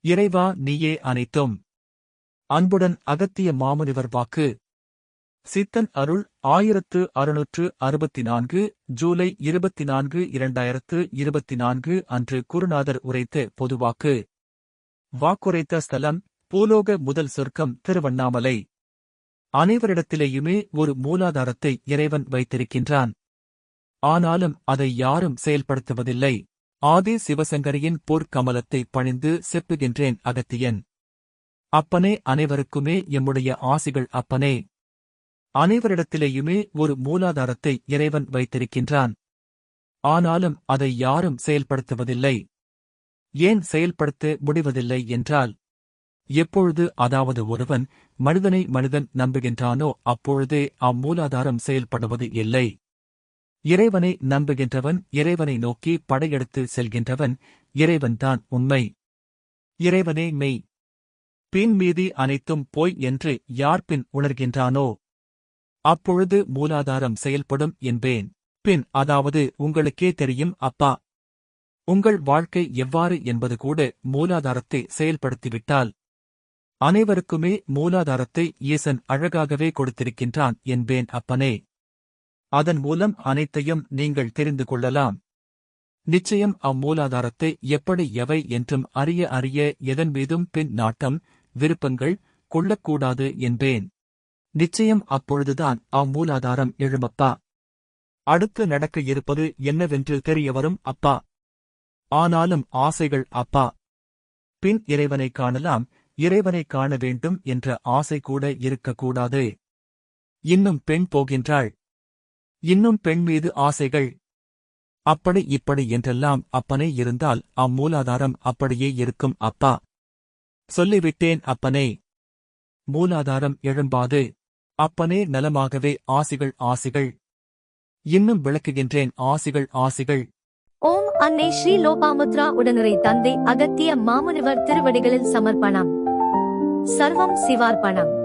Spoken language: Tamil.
இறைவா நீயே அனைத்தும். அன்புடன் அகத்திய மாமுனிவர் வாக்கு. சித்தன் அருள் 1664 ஜூலை 24 2024 அன்று குருநாதர் உரைத்த பொதுவாக்கு. வாக்குரைத்த ஸ்தலம் பூலோக முதல் சொர்க்கம் திருவண்ணாமலை. அனைவரிடத்திலேயுமே ஒரு மூலாதாரத்தை இறைவன் வைத்திருக்கின்றான். ஆனாலும் அதை யாரும் செயல்படுத்துவதில்லை. ஆதி சிவசங்கரியின் பொற்கமலத்தை பணிந்து செப்புகின்றேன் அகத்தியன். அப்பனே, அனைவருக்குமே எம்முடைய ஆசிகள் அப்பனே. அனைவரிடத்திலேயுமே ஒரு மூலாதாரத்தை இறைவன் வைத்திருக்கின்றான். ஆனாலும் அதை யாரும் செயல்படுத்துவதில்லை. ஏன் செயல்படுத்த முடிவதில்லை என்றால், எப்பொழுது அதாவது ஒருவன் மனிதன் நம்புகின்றானோ அப்பொழுதே அம்மூலாதாரம் செயல்படுவது இல்லை. இறைவனை நம்புகின்றவன், இறைவனை நோக்கி படையெடுத்து செல்கின்றவன், இறைவன்தான் உண்மை. இறைவனே மெய். பின் மீதி அனைத்தும் பொய் என்று யார் பின் உணர்கின்றானோ அப்பொழுது மூலாதாரம் செயல்படும் என்பேன். பின் அதாவது உங்களுக்கே தெரியும் அப்பா. உங்கள் வாழ்க்கை எவ்வாறு என்பது கூட மூலாதாரத்தை செயல்படுத்திவிட்டால். அனைவருக்குமே மூலாதாரத்தை ஈசன் அழகாகவே கொடுத்திருக்கின்றான் என்பேன் அப்பனே. அதன் மூலம் அனைத்தையும் நீங்கள் தெரிந்து கொள்ளலாம். நிச்சயம் அம்மூலாதாரத்தை எப்படி எவை என்றும் அறிய எதன் மீதும் பின் நாட்டம் விருப்பங்கள் கொள்ளக்கூடாது என்பேன். நிச்சயம் அப்பொழுதுதான் அம்மூலாதாரம் எழுமப்பா. அடுத்து நடக்க இருப்பது என்னவென்று தெரியவரும் அப்பா. ஆனாலும் ஆசைகள் அப்பா. பின் இறைவனை காணலாம், இறைவனை காண வேண்டும் என்ற ஆசை கூட இருக்கக்கூடாது. இன்னும் பெண் போகின்றாள். இன்னும் பெண் மீது ஆசைகள். அப்படி இப்படி என்றெல்லாம் அப்பனே இருந்தால் அம்மூலாதாரம் அப்படியே இருக்கும் அப்பா. சொல்லிவிட்டேன் அப்பனே. மூலாதாரம் எழும்பாது. அப்பனே நலமாகவே ஆசிகள். இன்னும் விளக்குகின்றேன் ஆசிகள். ஓம் அன்னை ஸ்ரீ லோபாமுத்ரா உடனுரை தந்தை அகத்திய மாமுனிவர் திருவடிகளில் சமர்ப்பணம். சர்வம் சிவார்ப்பணம்.